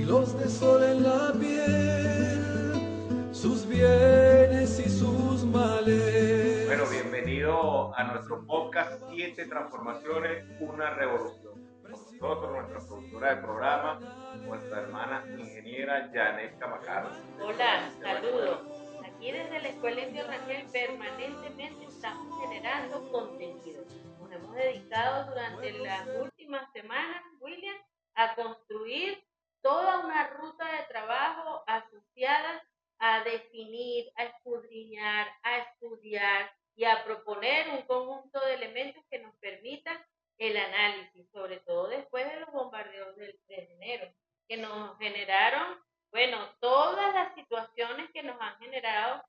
kilos de sol en la piel, sus bienes y sus males. Bueno, bienvenido a nuestro podcast 7 Transformaciones, una revolución. Con nosotros, nuestra productora de programa, nuestra hermana ingeniera Yanet Camacaro. Hola, saludos. Aquí desde la Escuela Indio Rangel permanentemente estamos generando contenido. Nos hemos dedicado durante las últimas semanas, William, a construir toda una ruta de trabajo asociada a definir, a escudriñar, a estudiar y a proponer un conjunto de elementos que nos permitan el análisis, sobre todo después de los bombardeos del 3 de enero, que nos generaron, bueno, todas las situaciones que nos han generado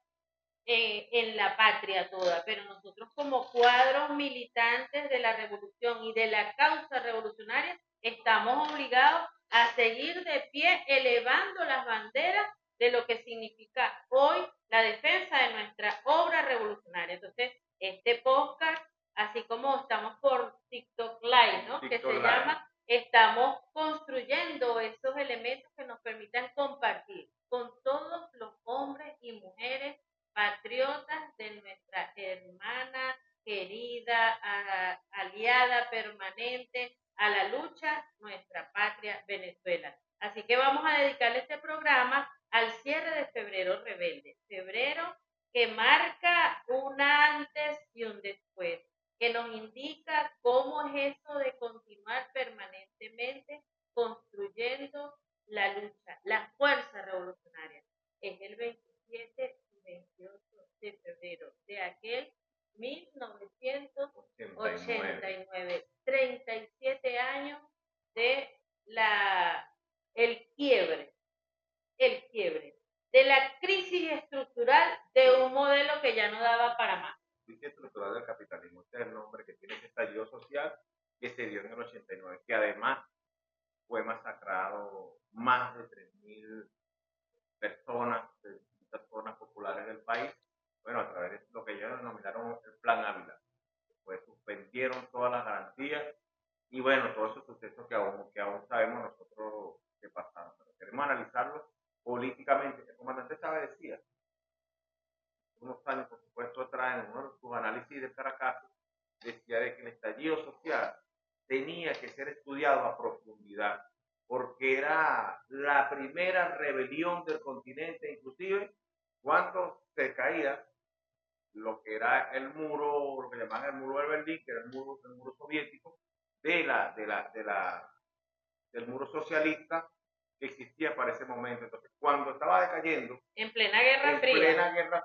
en la patria toda, pero nosotros como cuadros militantes de la revolución y de la causa revolucionaria estamos obligados a seguir de pie elevando las banderas de lo que significa hoy la defensa de nuestra obra revolucionaria. Entonces, este podcast, así como estamos por TikTok Live, ¿no? Que se llama, estamos construyendo esos elementos que nos permitan compartir con todos los hombres y mujeres patriotas de nuestra hermana, querida, aliada permanente a la lucha, nuestra patria Venezuela. Así que vamos a dedicarle este programa al cierre de Febrero Rebelde. Febrero que marca un antes y un después, que nos indica cómo es eso de continuar permanentemente construyendo la lucha, la fuerza revolucionaria. Es el 27 y 28 de febrero de aquel 1989, 37 años de el quiebre, de la crisis estructural de un modelo que ya no daba para más. Crisis estructural del capitalismo, este es el nombre que tiene ese estallido social que se dio en el 89, que además fue masacrado más de 3.000 personas, de distintas zonas populares del país, bueno, a través de lo que ellos denominaron el Plan Ávila. Pues suspendieron todas las garantías y bueno, todos esos sucesos que aún sabemos nosotros que pasaron. Pero queremos analizarlo políticamente. El comandante Chávez decía, unos años por supuesto atrás, en uno de sus análisis de Caracas, decía de que el estallido social tenía que ser estudiado a profundidad, porque era la primera rebelión del continente, inclusive cuando se caía lo que era el muro, lo que llamaban el muro de Berlín, que era el muro soviético, del muro socialista que existía para ese momento. Entonces, cuando estaba decayendo, en plena Guerra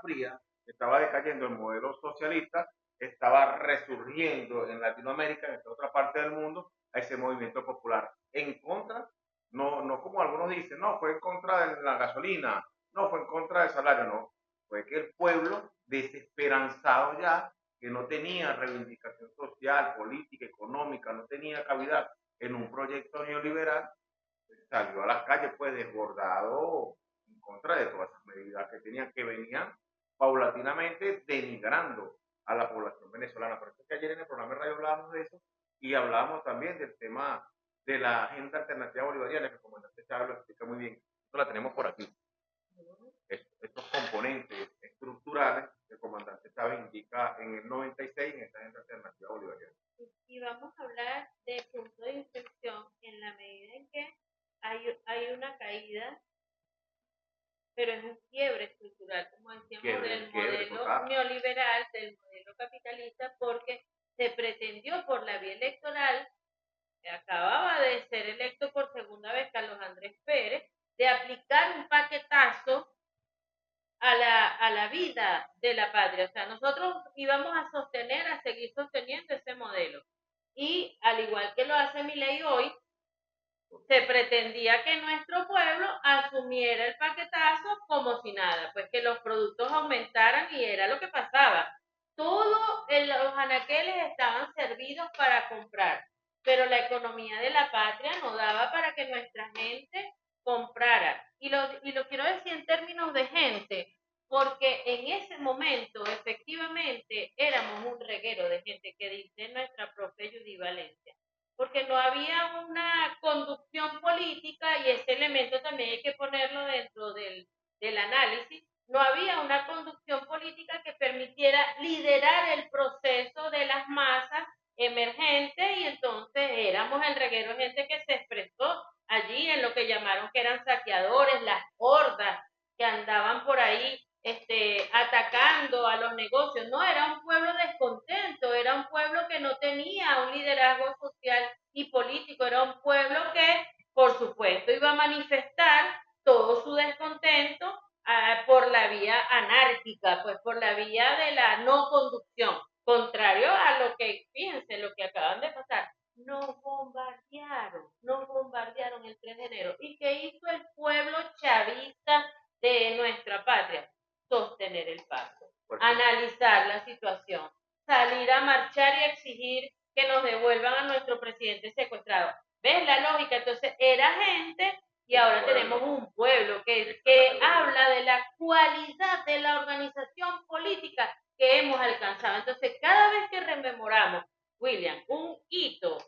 Fría, estaba decayendo el modelo socialista, estaba resurgiendo en Latinoamérica, en esta otra parte del mundo, a ese movimiento popular. En contra, no como algunos dicen, no, fue en contra de la gasolina, no, fue en contra del salario, no. Fue que el pueblo, desesperanzado ya, que no tenía reivindicación social, política, económica, no tenía cavidad en un proyecto neoliberal, salió a las calles pues desbordado en contra de todas esas medidas que venían paulatinamente denigrando a la población venezolana. Por eso es que ayer en el programa de radio hablábamos de eso y hablábamos también del tema de la agenda alternativa bolivariana, que el comandante Chávez lo explica muy bien. Esto la tenemos por aquí. Estos componentes estructurales que el comandante Chávez indica en el 96 en esta agenda alternativa bolivariana. Y vamos a hablar de punto de inflexión en la medida en que hay una caída, pero es un quiebre estructural, como decíamos, del modelo neoliberal, del modelo capitalista, porque se pretendió por la vía electoral, que acababa de ser electo por segunda vez Carlos Andrés Pérez, de aplicar un paquetazo a la vida de la patria. O sea, nosotros íbamos a seguir sosteniendo ese modelo. Y al igual que lo hace Milei hoy, se pretendía que nuestro pueblo asumiera el paquetazo como si nada, pues que los productos aumentaran y era lo que pasaba. Todos los anaqueles estaban servidos para comprar, pero la economía de la patria no daba para que nuestra gente comprara. Y lo quiero decir en términos de gente, porque en ese momento efectivamente éramos un reguero de gente, que dice nuestra profe Judy Valencia, porque no había una conducción política y ese elemento también veíamos el reguero de gente que se expresó allí en lo que llamaron que eran saqueadores, las hordas que andaban por ahí atacando a los negocios. No, era un pueblo descontento, era un pueblo que no tenía un liderazgo social y político, era un pueblo que, por supuesto, iba a manifestar todo su descontento por la vía anárquica, pues por la vía de la no conducción, contrario a lo que, fíjense, lo que acaban de pasar. Nos bombardearon el 3 de enero. ¿Y qué hizo el pueblo chavista de nuestra patria? Sostener el paso, analizar la situación, salir a marchar y exigir que nos devuelvan a nuestro presidente secuestrado. ¿Ves la lógica? Entonces era gente y ahora tenemos un pueblo que habla de la cualidad de la organización política que hemos alcanzado. Entonces, cada vez que rememoramos, William, un hito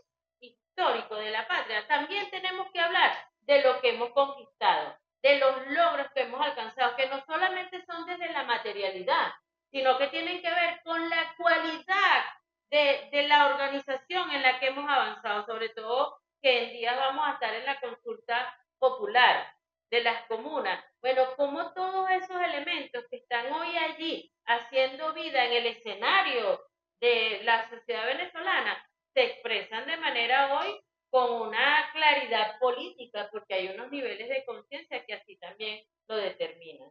histórico de la patria, también tenemos que hablar de lo que hemos conquistado, de los logros que hemos alcanzado, que no solamente son desde la materialidad, sino que tienen que ver con la cualidad de la organización en la que hemos avanzado, sobre todo que en días vamos a estar en la consulta popular de las comunas. Bueno, como todos esos elementos que están hoy allí haciendo vida en el escenario de la sociedad venezolana se expresan de manera hoy con una claridad política, porque hay unos niveles de conciencia que así también lo determinan.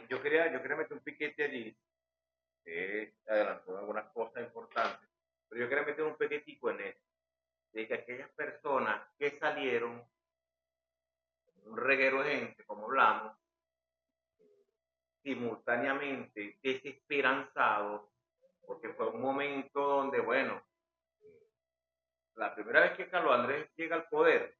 Yo quería meter un piquete allí, adelantó algunas cosas importantes, pero yo quería meter un piquetico en eso, de que aquellas personas que salieron, un reguero de gente, como hablamos, simultáneamente desesperanzados, porque fue un momento donde, bueno, la primera vez que Carlos Andrés llega al poder,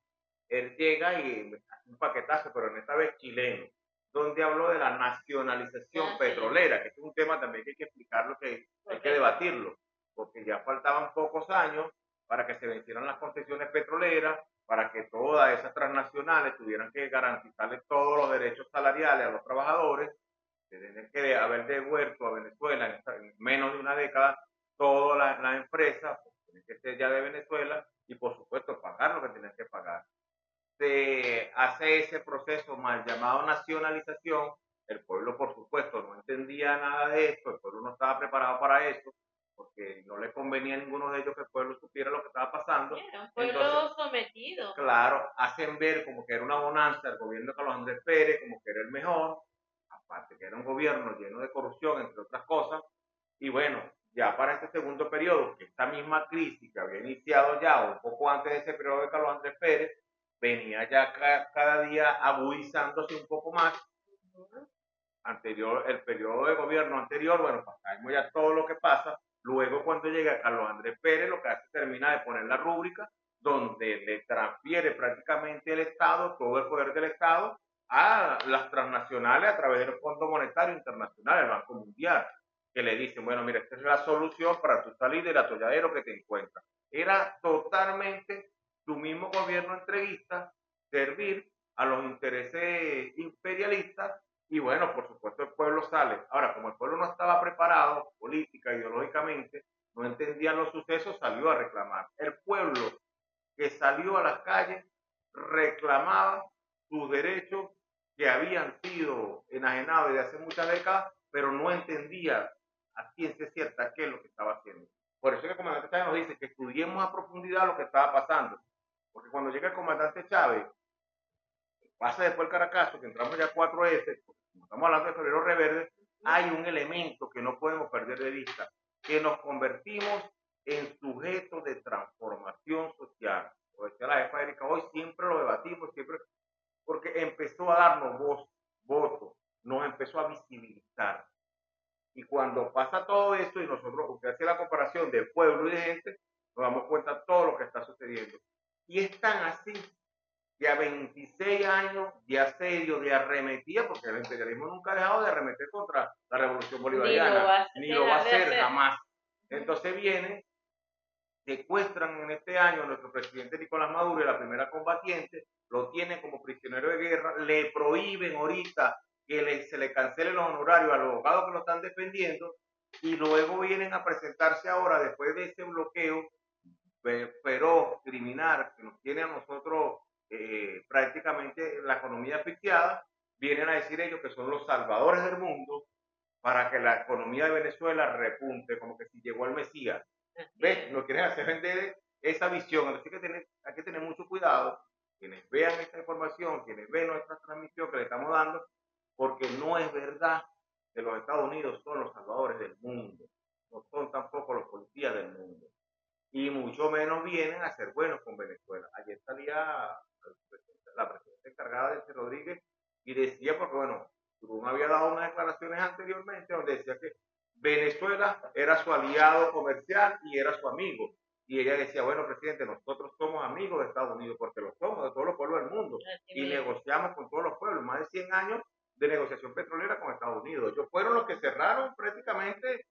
él llega y hace un paquetazo, pero en esta vez chileno, donde habló de la nacionalización petrolera, que es un tema también que hay que explicarlo, que hay que debatirlo, porque ya faltaban pocos años para que se vencieran las concesiones petroleras, para que todas esas transnacionales tuvieran que garantizarle todos los derechos salariales a los trabajadores, de tener que haber devuelto a Venezuela en menos de una década todas las empresas, tienen que ser ya de Venezuela, y por supuesto pagar lo que tienen que pagar. Se hace ese proceso mal llamado nacionalización. El pueblo, por supuesto, no entendía nada de esto, el pueblo no estaba preparado para eso, porque no le convenía a ninguno de ellos que el pueblo supiera lo que estaba pasando. Era un pueblo sometido. Claro, hacen ver como que era una bonanza el gobierno de Carlos Andrés Pérez, como que era el mejor, aparte que era un gobierno lleno de corrupción, entre otras cosas, y bueno, ya para este segundo periodo, que esta misma crisis que había iniciado ya un poco antes de ese periodo de Carlos Andrés Pérez, venía ya cada día agudizándose un poco más. El periodo de gobierno anterior, bueno, pasamos ya todo lo que pasa. Luego, cuando llega Carlos Andrés Pérez, lo que hace termina de poner la rúbrica donde le transfiere prácticamente el Estado, todo el poder del Estado, a las transnacionales a través del Fondo Monetario Internacional, el Banco Mundial, que le dicen, bueno, mira, esta es la solución para tu salir del atolladero que te encuentras. Era totalmente su mismo gobierno entreguista servir a los intereses imperialistas y bueno, por supuesto el pueblo sale. Ahora, como el pueblo no estaba preparado política, ideológicamente, no entendían los sucesos, salió a reclamar. El pueblo que salió a las calles reclamaba sus derechos que habían sido enajenados desde hace muchas décadas, pero no entendía a ciencia cierta qué es lo que estaba haciendo. Por eso que el comandante Chávez nos dice que estudiemos a profundidad lo que estaba pasando, porque cuando llega el comandante Chávez, pasa después el Caracazo, que entramos ya 4S, como estamos hablando de Febrero Reverde, hay un elemento que no podemos perder de vista, que nos convertimos en sujetos de transformación social. Como decía la jefa Erika, hoy siempre lo debatimos, siempre, porque empezó a darnos voz, voto, nos empezó a visibilizar. Y cuando pasa todo esto y nosotros, usted hace la comparación de pueblo y de gente, nos damos cuenta de todo lo que está sucediendo. Y es tan así que a 26 años de asedio, de arremetida, porque el imperialismo nunca ha dejado de arremeter contra la revolución bolivariana, ni lo va a hacer jamás. Entonces vienen, secuestran en este año a nuestro presidente Nicolás Maduro, la primera combatiente, lo tienen como prisionero de guerra, le prohíben ahorita que se le cancelen los honorarios a los abogados que lo están defendiendo, y luego vienen a presentarse ahora, después de ese bloqueo, feroz, criminal, que nos tiene a nosotros prácticamente la economía asfixiada, vienen a decir ellos que son los salvadores del mundo para que la economía de Venezuela repunte, como que si llegó el Mesías. ¿Ves? Nos quieren hacer vender esa visión. Así que hay que tener mucho cuidado, quienes vean esta información, quienes ven nuestra transmisión que le estamos dando, porque no es verdad que los Estados Unidos son los salvadores del mundo, no son tampoco los policías del mundo, y mucho menos vienen a ser buenos con Venezuela. Ayer salía la presidenta encargada de Delcy Rodríguez y decía, porque bueno, Trump había dado unas declaraciones anteriormente donde decía que Venezuela era su aliado comercial y era su amigo. Y ella decía, bueno, presidente, nosotros somos amigos de Estados Unidos porque lo somos, de todos los pueblos del mundo. Y negociamos con todos los pueblos, más de 100 años de negociación petrolera con Estados Unidos. Ellos fueron los que cerraron prácticamente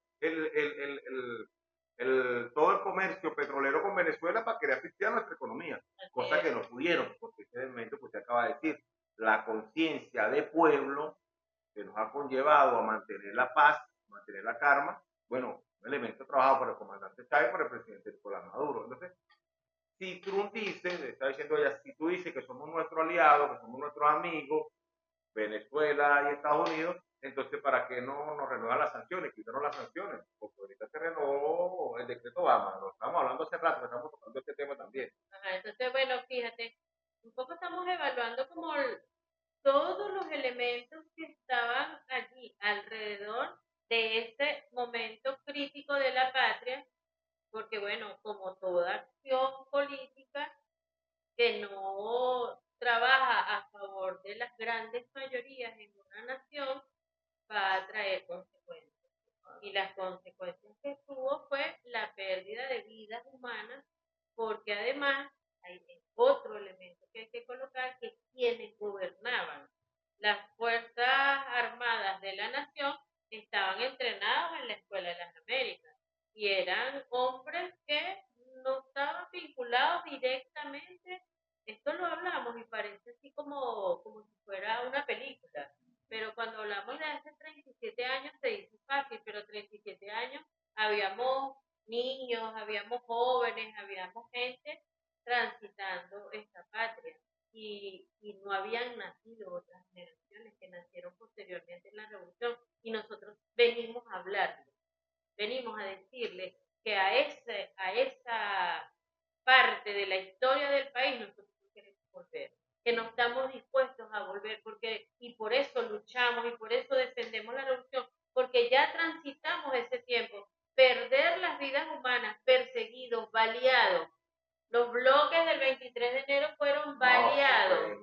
todo el comercio petrolero con Venezuela para querer asfixiar nuestra economía, cosa que no pudieron, porque ese elemento que usted acaba de decir, la conciencia de pueblo que nos ha conllevado a mantener la paz, mantener la calma, bueno, un elemento trabajado por el comandante Chávez y por el presidente Nicolás Maduro. Entonces, si Trump dice, está diciendo ella, si tú dices que somos nuestros aliados, que somos nuestros amigos, Venezuela y Estados Unidos, entonces ¿para qué no nos renuevan las sanciones? Quítanos las sanciones, porque ahorita se renovó el decreto Obama, lo estamos hablando hace rato, estamos tocando este tema también. Ajá, entonces, bueno, fíjate, un poco estamos evaluando como todos los elementos que estaban allí alrededor de este momento crítico de la patria, porque bueno, como toda acción política que no trabaja a favor de las grandes mayorías en una nación, va a traer consecuencias. Y las consecuencias que tuvo fue la pérdida de vidas humanas, porque además hay otro elemento que hay que colocar, que quienes gobernaban las Fuerzas Armadas de la Nación estaban entrenados en la Escuela de las Américas y eran hombres que no estaban vinculados directamente. Esto lo hablamos y parece así como si fuera una película, pero cuando hablamos de hace 37 años se dice fácil, pero 37 años habíamos niños, habíamos jóvenes, habíamos gente transitando esta patria y no habían nacido otras generaciones que nacieron posteriormente en la revolución y nosotros venimos a hablarles, venimos a decirles que a esa parte de la historia del país nosotros queremos volver, que no estamos dispuestos a volver, porque y por eso luchamos y por eso defendemos la revolución, porque ya transitamos ese tiempo, perder las vidas humanas, perseguidos, baleados. Los bloques del 23 de enero fueron baleados,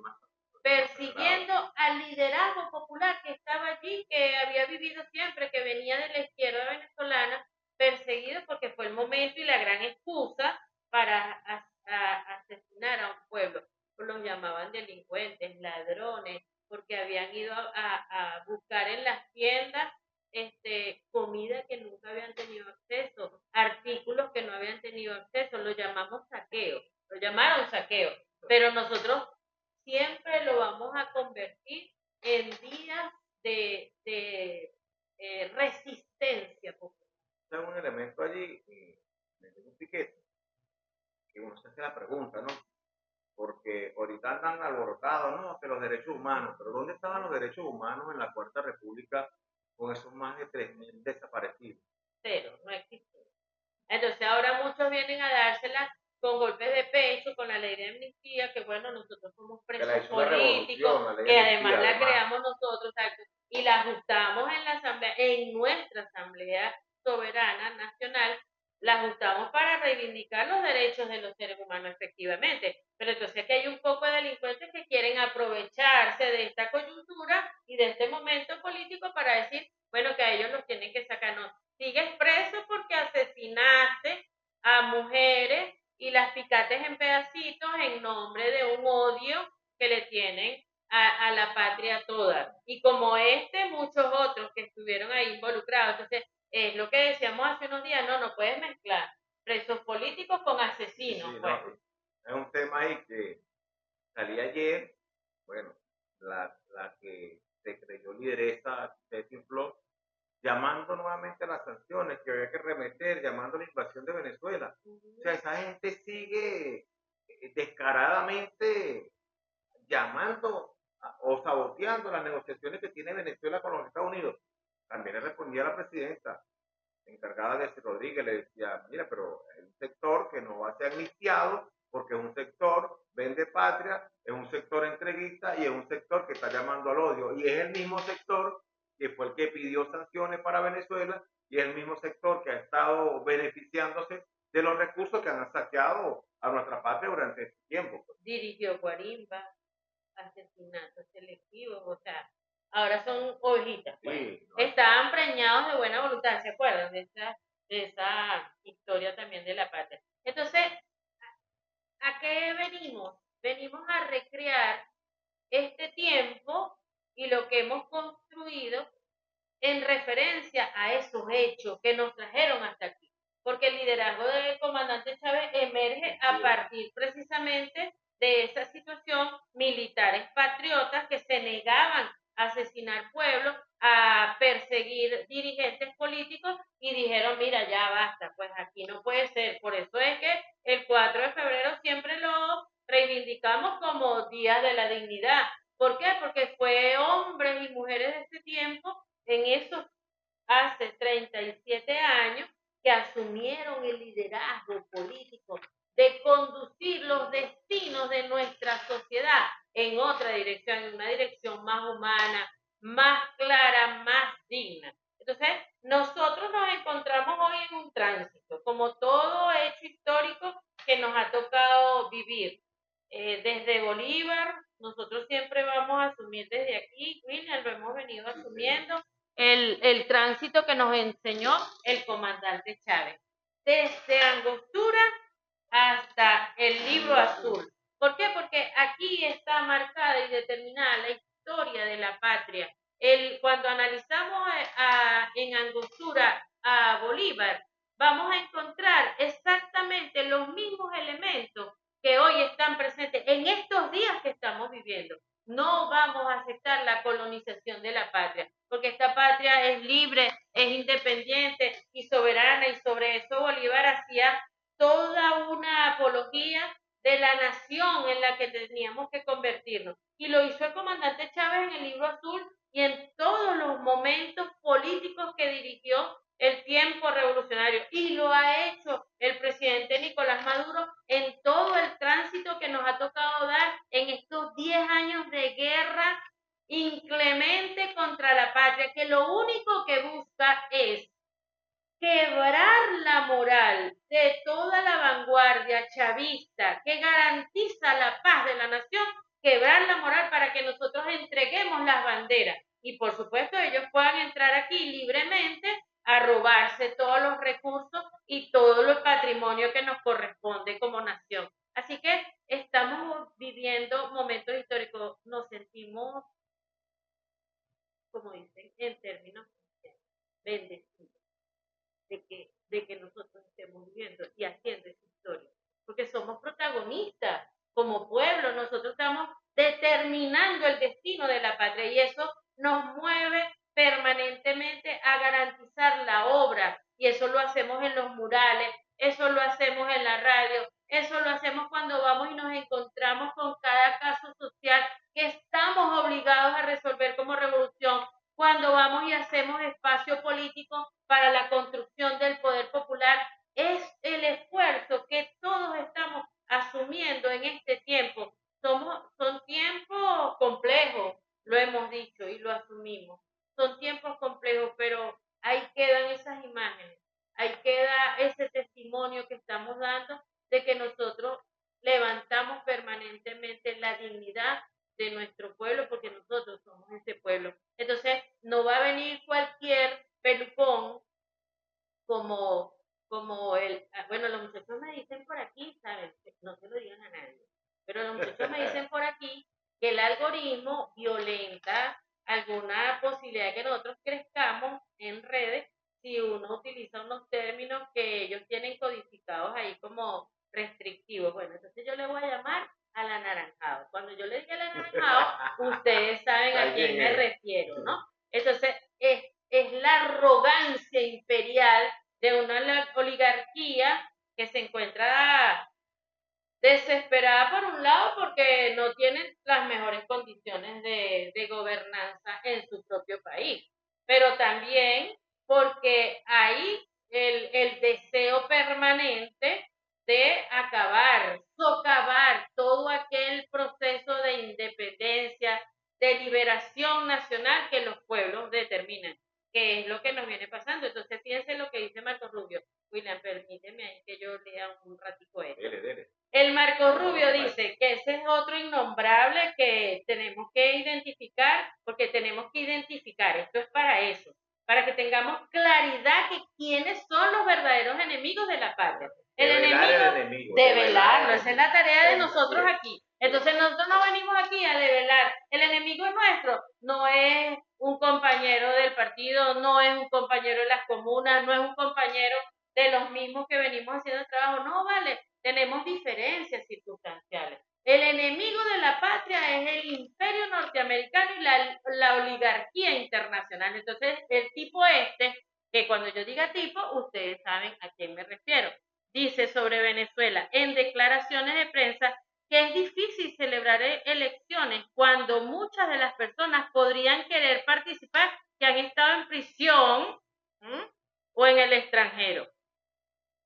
persiguiendo al liderazgo popular que estaba allí, que había vivido siempre, que venía de la izquierda venezolana, perseguido porque fue el momento y la gran excusa para asesinar a un pueblo. Los llamaban delincuentes, ladrones, porque habían ido a buscar en las tiendas comida que nunca habían tenido acceso, artículos que no habían tenido acceso, lo llamamos saqueo, lo llamaron saqueo, pero nosotros siempre lo vamos a convertir en días de resistencia popular. Hay un elemento allí, un piquete, que uno se hace la pregunta, ¿no? Porque ahorita andan alborotados, ¿no? Que los derechos humanos, pero ¿dónde estaban los derechos humanos en la Cuarta República con esos más de 3.000 desaparecidos? Cero, no existe. Entonces ahora muchos vienen a dársela con golpes de pecho, con la ley de amnistía, que bueno, nosotros somos presos políticos, que además la creamos nosotros, exacto, y la ajustamos en la asamblea, en nuestra asamblea soberana nacional, la ajustamos para reivindicar los derechos de los seres humanos efectivamente. Pero entonces aquí hay un poco de delincuentes que quieren aprovecharse de esta coyuntura y de este momento político para decir, bueno, que a ellos los tienen que sacar. No, sigues preso porque asesinaste a mujeres y las picates en pedacitos en nombre de un odio que le tienen a la patria toda. Y como muchos otros que estuvieron ahí involucrados. Entonces, es lo que decíamos hace unos días, no puedes mezclar presos políticos con asesinos. Sí, pues. no, es un tema ahí que salí ayer, bueno, la que se creyó lideresa, Ceci Flor, llamando nuevamente a las sanciones que había que remeter, llamando a la invasión de Venezuela. O sea, esa gente sigue descaradamente llamando o saboteando las negociaciones que tiene Venezuela con los Estados Unidos. También le respondía a la presidenta encargada de ese Rodríguez, le decía, mira, pero es un sector que no va a ser amnistiado porque es un sector vende patria, es un sector entreguista y es un sector que está llamando al odio. Y es el mismo sector que fue el que pidió sanciones para Venezuela y es el mismo sector que ha estado beneficiándose de los recursos que han saqueado a nuestra patria durante este tiempo. Dirigió Guarimba, asesinatos selectivos, o sea, ahora son ovejitas. Pues. Sí, no, estaban preñados de buena voluntad, ¿se acuerdan de esa historia también de la patria? Entonces, ¿a qué venimos? Venimos a recrear este tiempo y lo que hemos construido en referencia a esos hechos que nos trajeron hasta aquí. Porque el liderazgo del comandante Chávez emerge a partir precisamente de esa situación, militares patriotas que se negaban a asesinar pueblos, a perseguir dirigentes políticos y dijeron, mira, ya basta, pues aquí no puede ser. Por eso es que el 4 de febrero siempre lo reivindicamos como Día de la Dignidad. ¿Por qué? Porque fue hombres y mujeres de ese tiempo, en esos hace 37 años, que asumieron el liderazgo político de conducir los destinos de nuestra sociedad en otra dirección, en una dirección más humana, más clara, más digna. Entonces, nosotros nos encontramos hoy en un tránsito, como todo hecho histórico que nos ha tocado vivir. Desde Bolívar, nosotros siempre vamos a asumir desde aquí, William, lo hemos venido asumiendo, el tránsito que nos enseñó el comandante Chávez. Desde Angostura hasta el libro azul. ¿Por qué? Porque aquí está marcada y determinada la historia de la patria. Cuando analizamos en Angostura a Bolívar, vamos a encontrar exactamente los mismos elementos que hoy están presentes en estos días que estamos viviendo. No vamos a aceptar la colonización de la patria, porque esta patria es libre, es independiente y soberana, y sobre eso Bolívar hacía toda una apología de la nación en la que teníamos que convertirnos. Y lo hizo el comandante Chávez en el libro azul y en todos los momentos políticos que dirigió el tiempo revolucionario. Y lo ha hecho el presidente Nicolás Maduro en todo el tránsito que nos ha tocado dar en estos 10 años de guerra inclemente contra la patria, que lo único que busca es quebrar la moral de toda la vanguardia chavista que garantiza la paz de la nación, quebrar la moral para que nosotros entreguemos las banderas y por supuesto ellos puedan entrar aquí libremente a robarse todos los recursos y todo el patrimonio que nos corresponde como nación. Así que estamos viviendo momentos históricos, nos sentimos, como dicen en términos bendecidos de que nosotros estemos viviendo y haciendo esa historia. Porque somos protagonistas como pueblo, nosotros estamos determinando el destino de la patria y eso nos mueve permanentemente a garantizar la obra y eso lo hacemos en los murales, eso lo hacemos en la radio, eso lo hacemos cuando vamos y nos encontramos con cada caso social que estamos obligados a resolver como revolución, cuando vamos y hacemos espacio político para la construcción del poder popular. Es el esfuerzo que todos estamos asumiendo en este tiempo. Son tiempos complejos, lo hemos dicho y lo asumimos. Son tiempos complejos, pero ahí quedan esas imágenes, ahí queda ese testimonio que estamos dando de que nosotros levantamos permanentemente la dignidad de nuestro pueblo porque nosotros somos ese pueblo. Entonces, no va a venir cualquier pelucón como bueno, los muchachos me dicen por aquí, ¿saben? No se lo digan a nadie, pero los muchachos me dicen por aquí que el algoritmo violenta alguna posibilidad de que nosotros crezcamos en redes si uno utiliza unos términos que ellos tienen codificados ahí como restrictivos. Bueno, entonces yo le voy a llamar al anaranjado. Cuando yo le diga al anaranjado, ustedes saben a quién me refiero, ¿no? Entonces, es la arrogancia por un lado porque no tienen las mejores condiciones de gobernanza en su propio país, pero también porque hay el deseo permanente de acabar, socavar todo aquel proceso de independencia, de liberación nacional que los pueblos determinan, que es lo que nos viene pasando. Entonces, fíjense lo que dice Marco Rubio. William, permíteme ahí que yo lea un ratico esto. Dele. El Marco Rubio dice que ese es otro innombrable que tenemos que identificar, porque tenemos que identificar, esto es para eso, para que tengamos claridad de quiénes son los verdaderos enemigos de la patria. El enemigo, develarlo, esa es la tarea de nosotros aquí. Entonces nosotros no venimos aquí a develar. El enemigo es nuestro, no es un compañero del partido, no es un compañero de las comunas, no es un compañero de los mismos que venimos haciendo el trabajo, no vale, tenemos diferencias circunstanciales. El enemigo de la patria es el imperio norteamericano y la oligarquía internacional. Entonces, el tipo que cuando yo diga tipo, ustedes saben a quién me refiero. Dice sobre Venezuela en declaraciones de prensa que es difícil celebrar elecciones cuando muchas de las personas podrían querer participar que han estado en prisión o en el extranjero.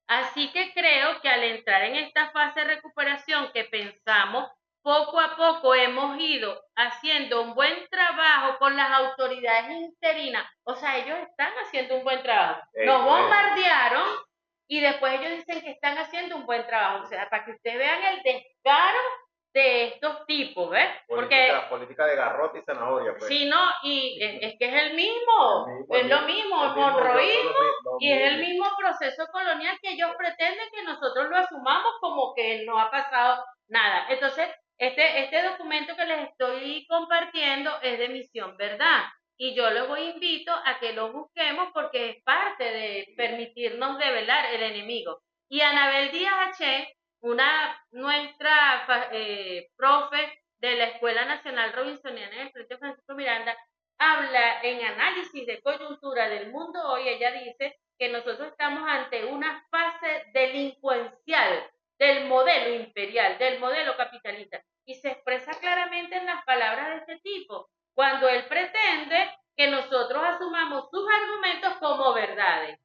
Así que creo que al entrar en esta fase de recuperación que pensamos, poco a poco hemos ido haciendo un buen trabajo con las autoridades interinas. O sea, ellos están haciendo un buen trabajo. Nos bombardearon y después ellos dicen que están haciendo un buen trabajo. O sea, para que ustedes vean el descaro de estos tipos, ¿ves? Política de garrote y zanahoria, pues. Sí, no, y es que es el mismo, es lo mismo, el monroísmo, y es el mismo proceso colonial que ellos pretenden que nosotros lo asumamos como que no ha pasado nada. Entonces, este documento que les estoy compartiendo es de Misión Verdad, y yo los invito a que lo busquemos porque es parte de permitirnos develar el enemigo. Y Anabel Díaz H., nuestra profe de la Escuela Nacional Robinsoniana en el Frente Francisco Miranda, habla en análisis de coyuntura del mundo hoy. Ella dice que nosotros estamos ante una fase delincuencial del modelo imperial, del modelo capitalista, y se expresa claramente en las palabras de este tipo, cuando él pretende que nosotros asumamos sus argumentos como verdades.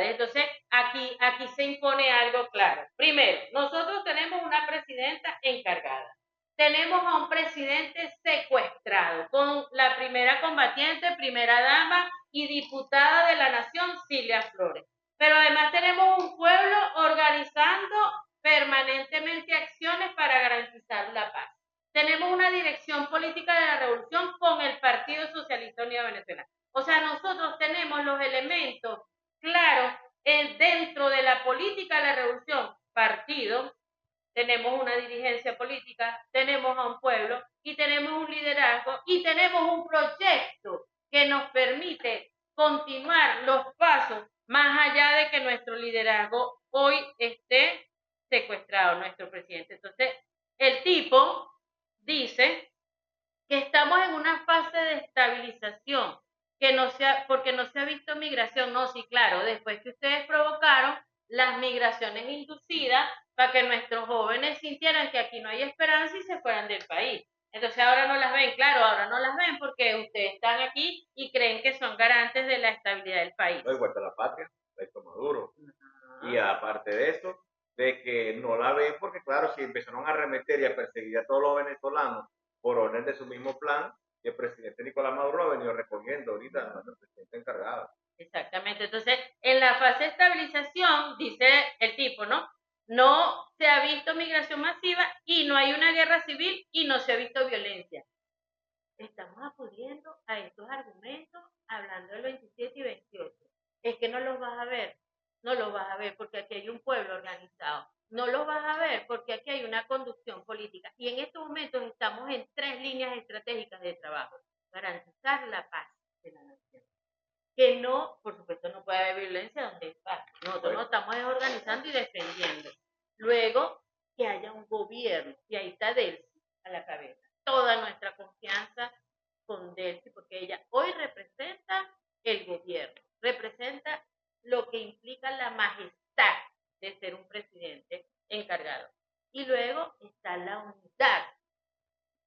Entonces, aquí se impone algo claro. Primero, nosotros tenemos una presidenta encargada. Tenemos a un presidente secuestrado con la primera combatiente, primera dama y diputada de la nación, Cilia Flores. Pero además tenemos un pueblo organizando permanentemente acciones para garantizar la paz. Tenemos una dirección política de la revolución con el Partido Socialista Unido Venezolano. O sea, nosotros tenemos los elementos claros dentro de la política de la revolución, partido, tenemos una dirigencia política, tenemos a un pueblo y tenemos un liderazgo y tenemos un proyecto que nos permite continuar los pasos más allá de que nuestro liderazgo hoy esté secuestrado, nuestro presidente. Entonces, el tipo dice que estamos en una fase de estabilización, porque no se ha visto migración. No, sí, claro, después que ustedes provocaron las migraciones inducidas para que nuestros jóvenes sintieran que aquí no hay esperanza y se fueran del país. Entonces ahora no las ven, claro, ahora no las ven porque ustedes están aquí y creen que son garantes de la estabilidad del país. No hay vuelta a la patria, la hizo Maduro. Y aparte de eso, de que no la ven porque, claro, si empezaron a arremeter y a perseguir a todos los venezolanos por orden de su mismo plan, y el presidente Nicolás Maduro ha venido recogiendo ahorita a nuestro presidente encargado. Exactamente. Entonces, en la fase de estabilización, dice el tipo, ¿no? No se ha visto migración masiva y no hay una guerra civil y no se ha visto violencia. Estamos acudiendo a estos argumentos hablando del 27 y 28. Es que no los vas a ver, no los vas a ver porque aquí hay un pueblo organizado. No los vas a ver porque aquí hay una conducción política. Y en estos momentos estamos en 3 líneas estratégicas de trabajo. Garantizar la paz de la nación. Que no, por supuesto, no puede haber violencia donde está. Nosotros nos estamos organizando y defendiendo. Luego, que haya un gobierno, y ahí está Delcy a la cabeza. Toda nuestra confianza con Delcy, porque ella hoy representa el gobierno, representa lo que implica la majestad de ser un presidente encargado. Y luego está la unidad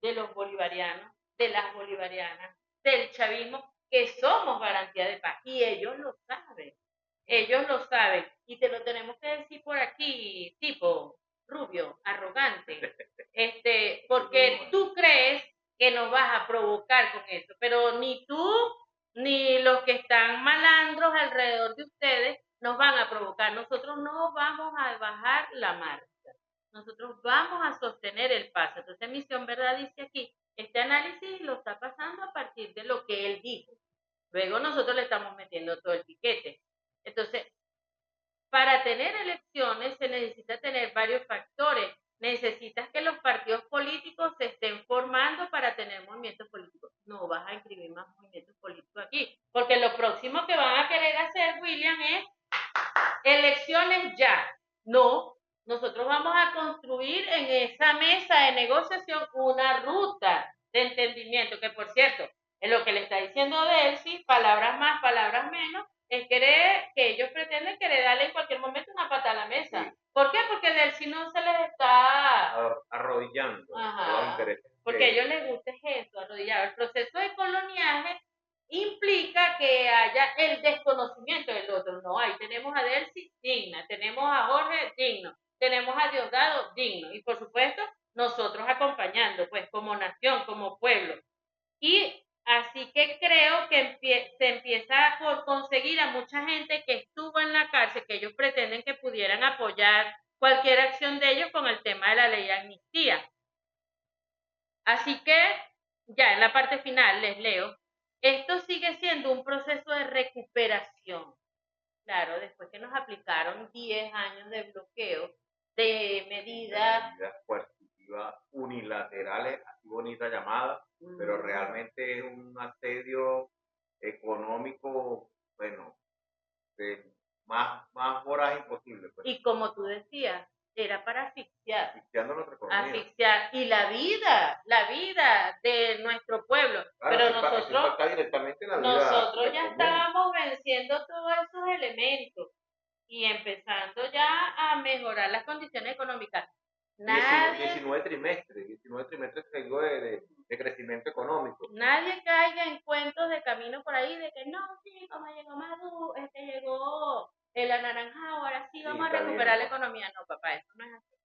de los bolivarianos, de las bolivarianas, del chavismo, que somos garantía de paz. Y ellos lo saben. Ellos lo saben. Y te lo tenemos que decir por aquí, tipo rubio, arrogante. Porque tú crees que nos vas a provocar con eso, pero ni tú ni los que están malandros alrededor de ustedes nos van a provocar. Nosotros no vamos a bajar la marcha. Nosotros vamos a sostener el paso. Entonces, Misión Verdad dice aquí, este análisis lo está pasando a partir de lo que él dijo. Luego nosotros le estamos metiendo todo el piquete. Entonces, para tener elecciones se necesita tener varios factores. Necesitas que los partidos políticos se estén formando para tener movimientos políticos. No vas a inscribir más movimientos políticos aquí, porque lo próximo que van a querer hacer, William, es elecciones ya. No, nosotros vamos a construir en esa mesa de negociación una ruta de entendimiento, que por cierto, en lo que le está diciendo Delcy, palabras más, palabras menos, es que ellos pretenden querer darle en cualquier momento una pata a la mesa. Sí. ¿Por qué? Porque Delcy no se les está arrodillando los intereses. Porque a ellos les gusta eso, arrodillado. El proceso de coloniaje implica que haya el desconocimiento del otro. No, ahí tenemos a Delcy digna, tenemos a Jorge digno, tenemos a Diosdado digno y por supuesto nosotros acompañando, pues como nación, como pueblo. Y así que creo que se empieza por conseguir a mucha gente que estuvo en la cárcel, que ellos pretenden que pudieran apoyar cualquier acción de ellos con el tema de la ley de amnistía. Así que, ya en la parte final les leo, esto sigue siendo un proceso de recuperación. Claro, después que nos aplicaron 10 años de bloqueo, de medidas coercitivas unilaterales, así bonita llamada, pero realmente es un asedio económico, bueno, más voraz imposible. Pues. Y como tú decías, era para asfixiar. Asfixiando nuestra economía. Asfixiar. Y la vida de nuestro pueblo. Claro, pero nosotros, directamente en la vida nosotros ya estábamos venciendo todos esos elementos y empezando ya a mejorar las condiciones económicas. 19 trimestres cayó de crecimiento económico. Nadie caiga en cuentos de camino por ahí de que no, sí, como llegó Maduro, llegó el anaranjado, ahora sí vamos a recuperar la economía. No, papá, eso no es así.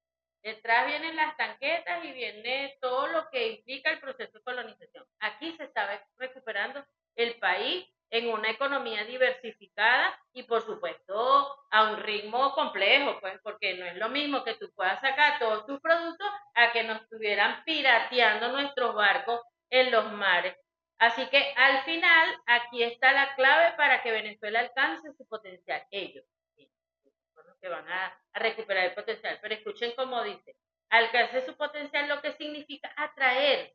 Detrás vienen las tanquetas y viene todo lo que implica el proceso de colonización. Aquí se está recuperando el país en una economía diversificada y por supuesto a un ritmo complejo, pues, porque no es lo mismo que tú puedas sacar todos tus productos a que nos estuvieran pirateando nuestros barcos en los mares. Así que al final aquí está la clave para que Venezuela alcance su potencial. Ellos son los que van a recuperar el potencial. Pero escuchen cómo dice, alcance su potencial lo que significa atraer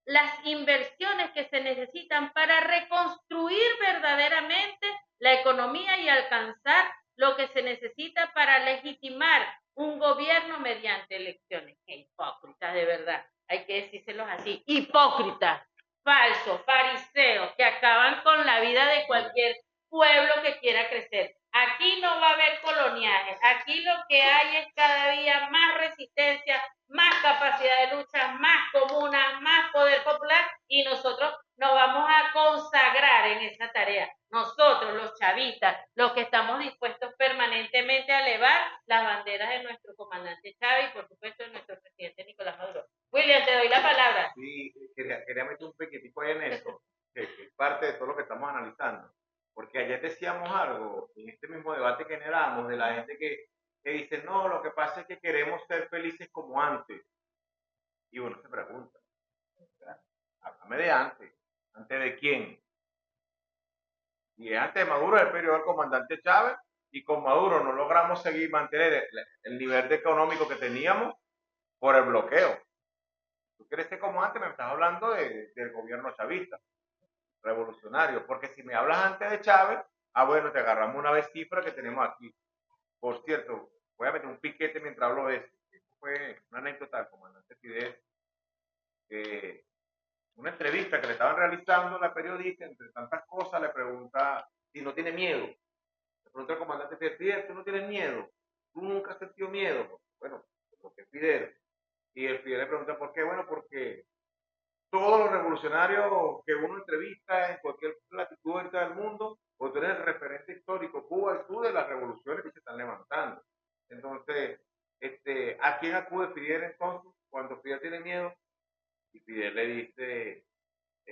las inversiones que se necesitan para reconstruir verdaderamente la economía y alcanzar lo que se necesita para legitimar un gobierno mediante elecciones. ¡Qué hipócritas, de verdad! Hay que decírselos así. Hipócritas, falsos, fariseos, que acaban con la vida de cualquier pueblo que quiera crecer. Aquí no va a haber coloniaje. Aquí lo que hay es cada día más resistencia, más capacidad de lucha, más comunas, más poder popular y nosotros nos vamos a consagrar en esa tarea. Nosotros, los chavistas, los que estamos dispuestos permanentemente a elevar las banderas de nuestro comandante Chávez y por supuesto de nuestro presidente Nicolás Maduro. William, te doy la palabra. Sí, quería meter un pequeñito ahí en eso, que es parte de todo lo que estamos analizando. Porque ayer decíamos algo, en este mismo debate que generamos, de la gente que dice, no, lo que pasa es que queremos ser felices como antes. Y uno se pregunta, háblame de antes. ¿Antes de quién? Y antes de Maduro, el periodo del comandante Chávez, y con Maduro no logramos seguir mantener el nivel económico que teníamos por el bloqueo. ¿Tú quieres ser como antes? Me estás hablando del gobierno chavista, revolucionario. Porque si me hablas antes de Chávez, bueno, te agarramos una vez cifra que tenemos aquí. Por cierto, voy a meter un piquete mientras hablo de eso. Esto fue una anécdota del comandante Fidel. Una entrevista que le estaban realizando la periodista, entre tantas cosas, le pregunta si no tiene miedo. Le pregunta al comandante Fidel, ¿tú no tienes miedo? ¿Tú nunca has sentido miedo? Bueno, porque Fidel. Y el Fidel le pregunta por qué. Bueno, porque todos los revolucionarios que uno entrevista en cualquier latitud ahorita del mundo, pues tú eres el referente histórico, Cuba y tú, de las revoluciones que se están levantando. Entonces, ¿a quién acude Fidel entonces cuando Fidel tiene miedo? Y Fidel le dice,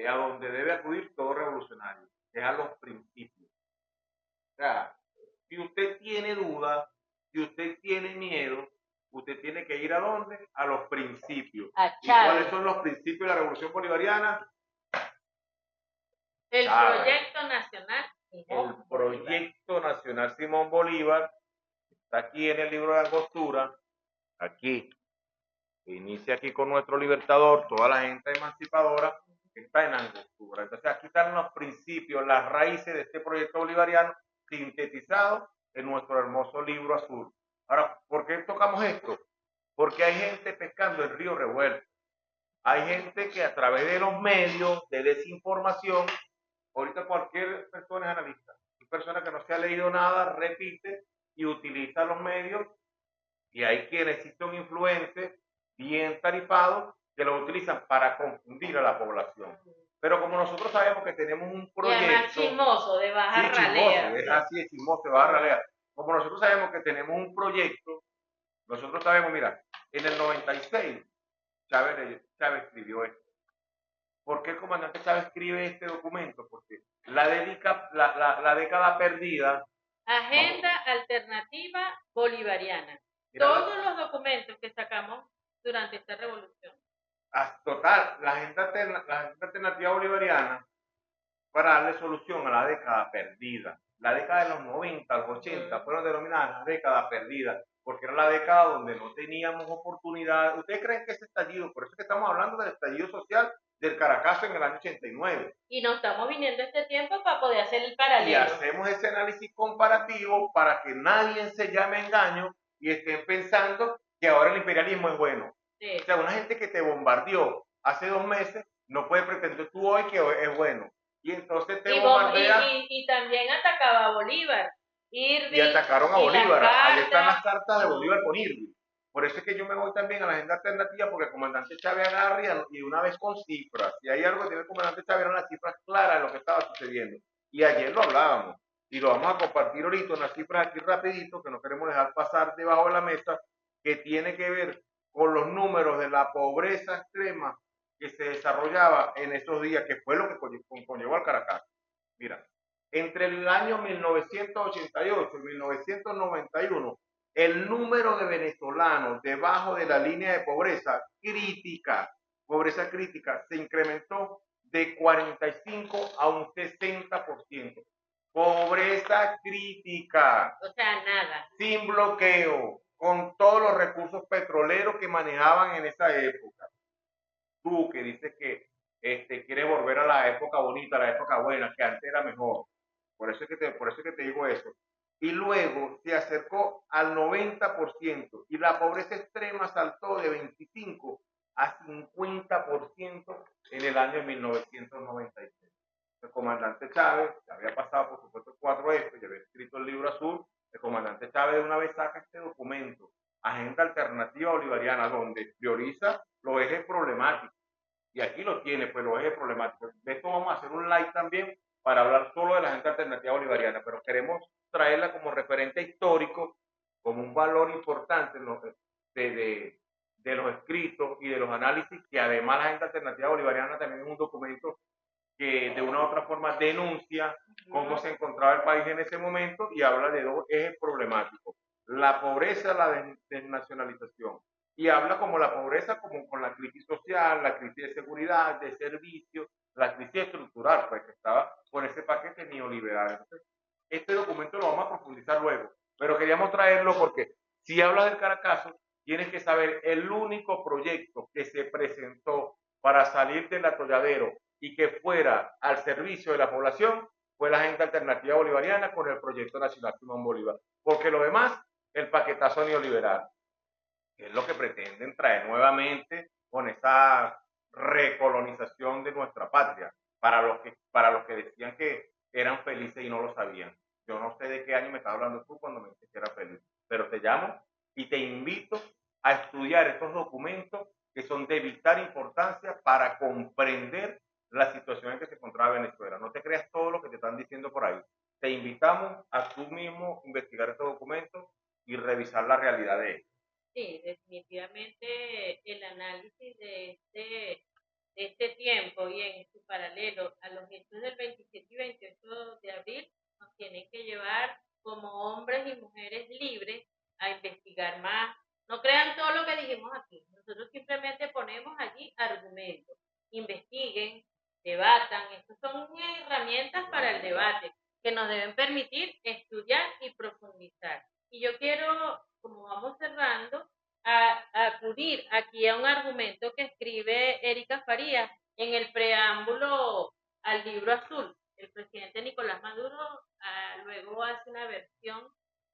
a donde debe acudir todo revolucionario, que es a los principios. O sea, si usted tiene dudas, si usted tiene miedo, usted tiene que ir ¿a dónde? A los principios. ¿Y cuáles son los principios de la Revolución Bolivariana? El Chávez. proyecto nacional. El proyecto nacional Simón Bolívar está aquí en el libro de Angostura, aquí. Inicia aquí con nuestro libertador, toda la gente emancipadora está en Angostura. Entonces aquí están los principios, las raíces de este proyecto bolivariano sintetizados en nuestro hermoso libro azul. Ahora, ¿por qué tocamos esto? Porque hay gente pescando el río revuelto. Hay gente que a través de los medios de desinformación, ahorita cualquier persona es analista. Hay persona que no se ha leído nada, repite y utiliza los medios, y hay quienes sí son influencers bien tarifados que lo utilizan para confundir a la población. Pero como nosotros sabemos que tenemos un proyecto... Y además chismoso, de baja sí, ralea. Es así, de chismoso, de baja ralea. Como nosotros sabemos que tenemos un proyecto, nosotros sabemos, mira, en el 96 Chávez escribió esto. ¿Por qué el comandante Chávez escribe este documento? Porque la década perdida... Agenda alternativa bolivariana. Mira, todos los documentos que sacamos durante esta revolución. Total, la agenda alternativa bolivariana para darle solución a la década perdida. La década de los 90, los 80 fueron denominadas la década perdida, porque era la década donde no teníamos oportunidad. ¿Ustedes creen que ese estallido? Por eso es que estamos hablando del estallido social del Caracazo en el año 89. Y nos estamos viniendo este tiempo para poder hacer el paralelo. Y hacemos ese análisis comparativo para que nadie se llame engaño y estén pensando que ahora el imperialismo es bueno. Sí. O sea, una gente que te bombardeó hace 2 meses no puede pretender tú hoy que es bueno. Y entonces te bombardea. Y también atacaba a Bolívar. Irving, y atacaron a Bolívar. Ahí están las cartas de Bolívar con Irving. Por eso es que yo me voy también a la agenda alternativa, porque el comandante Chávez agarra y una vez con cifras. Si hay algo que tiene el comandante Chávez, eran las cifras claras de lo que estaba sucediendo. Y ayer lo hablábamos. Y lo vamos a compartir ahorita en las cifras aquí rapidito, que no queremos dejar pasar debajo de la mesa, que tiene que ver con los números de la pobreza extrema que se desarrollaba en esos días, que fue lo que conllevó al Caracas. Mira, entre el año 1988 y 1991, el número de venezolanos debajo de la línea de pobreza crítica, se incrementó de 45 a un 60%. Pobreza crítica. O sea, nada. Sin bloqueo, con todos los recursos petroleros que manejaban en esa época. Tú que dices que quieres volver a la época bonita, a la época buena, que antes era mejor. Por eso es que te digo eso. Y luego se acercó al 90% y la pobreza extrema saltó de 25 a 50% en el año 1996. El comandante Chávez, que había pasado por supuesto 4F y había escrito el libro azul, el comandante Chávez de una vez saca este documento, Agenda Alternativa Bolivariana, donde prioriza los ejes problemáticos. Y aquí lo tiene, pues los ejes problemáticos. De esto vamos a hacer un live también para hablar solo de la Agenda Alternativa Bolivariana, pero queremos traerla como referente histórico, como un valor importante de los escritos y de los análisis, que además la Agenda Alternativa Bolivariana también es un documento que de una u otra forma denuncia cómo se encontraba el país en ese momento y habla de 2 ejes problemáticos: la pobreza, la desnacionalización. Y habla como la pobreza, como con la crisis social, la crisis de seguridad, de servicios, la crisis estructural, pues que estaba con ese paquete neoliberal. Entonces, este documento lo vamos a profundizar luego, pero queríamos traerlo porque si hablas del Caracazo, tienes que saber el único proyecto que se presentó para salir del atolladero y que fuera al servicio de la población fue la Agenda Alternativa Bolivariana con el Proyecto Nacional Simón Bolívar. Porque lo demás, el paquetazo neoliberal, que es lo que pretenden traer nuevamente con esa recolonización de nuestra patria, para los que decían que eran felices y no lo sabían. Yo no sé de qué año me estás hablando tú cuando me dijiste que era feliz, pero te llamo y te invito a estudiar unos documentos que son de vital importancia para comprender la situación en que se encontraba Venezuela. No te creas todo lo que te están diciendo por ahí. Te invitamos a tú mismo investigar estos documentos y revisar la realidad de ellos. Sí, definitivamente el análisis de este tiempo y en su paralelo a los hechos del 27 y 28 de abril nos tienen que llevar como hombres y mujeres libres a investigar más. No crean todo lo que dijimos aquí. Nosotros simplemente ponemos allí argumentos. Investiguen, debatan. Estas son herramientas para el debate que nos deben permitir estudiar y profundizar. Y yo quiero, como vamos cerrando, a acudir aquí a un argumento que escribe Erika Farías en el preámbulo al libro azul. El presidente Nicolás Maduro luego hace una versión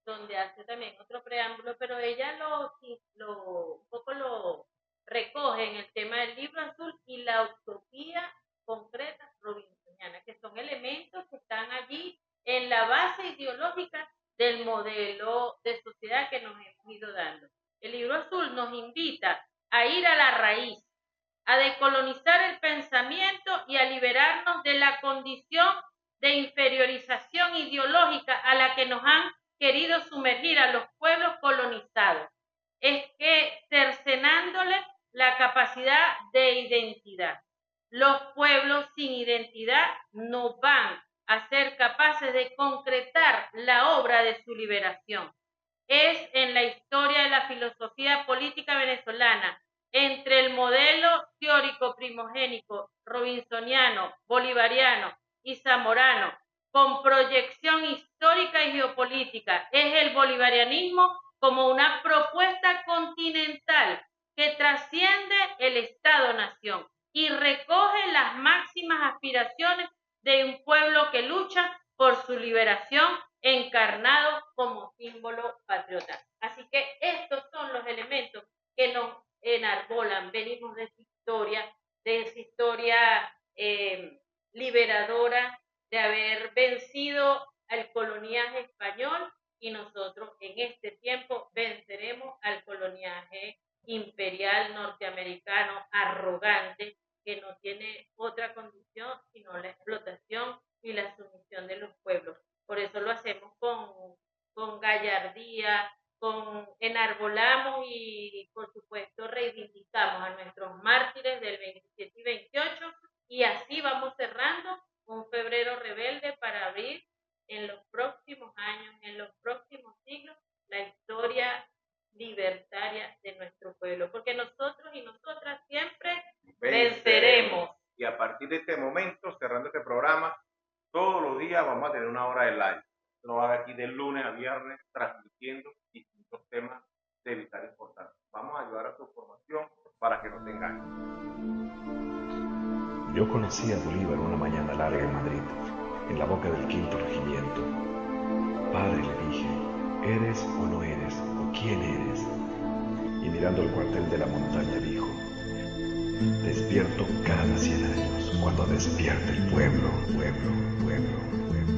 donde hace también otro preámbulo, pero ella un poco lo recoge en el tema del libro azul y la utopía concreta robinsoniana, que son elementos que están allí en la base ideológica del modelo de sociedad que nos hemos ido dando. El libro azul nos invita a ir a la raíz, a decolonizar el pensamiento y a liberarnos de la condición de inferiorización ideológica a la que nos han querido sumergir a los pueblos colonizados. Es que cercenándole la capacidad de identidad. Los pueblos sin identidad no van a ser capaces de concretar la obra de su liberación. Es en la historia de la filosofía política venezolana, entre el modelo teórico primogénico robinsoniano, bolivariano y zamorano, con proyección histórica y geopolítica, es el bolivarianismo como una propuesta continental que trasciende el Estado-nación y recoge las máximas aspiraciones de un pueblo que lucha por su liberación encarnado como símbolo patriota. Así que estos son los elementos que nos enarbolan. Venimos de esa historia liberadora, de haber vencido al coloniaje español, y nosotros en este tiempo venceremos al coloniaje imperial norteamericano arrogante que no tiene otra condición sino la explotación y la sumisión de los pueblos. Por eso lo hacemos con gallardía, enarbolamos y por supuesto reivindicamos a nuestros mártires del 27 y 28, y así vamos cerrando un febrero rebelde para abrir en los próximos años, en los próximos siglos, la historia libertaria de nuestro pueblo, porque nosotros y nosotras siempre venceremos. Y a partir de este momento, cerrando este programa, todos los días vamos a tener una hora de live. Nos va a ver aquí de lunes a viernes transmitiendo distintos temas de vital importancia. Vamos a ayudar a tu formación para que no te engañes. Yo conocí a Bolívar una mañana larga en Madrid, en la boca del 5º regimiento. Padre, le dije, ¿eres o no eres? ¿O quién eres? Y mirando el cuartel de la montaña dijo, despierto cada 100 años, cuando despierte el pueblo, pueblo, pueblo, pueblo.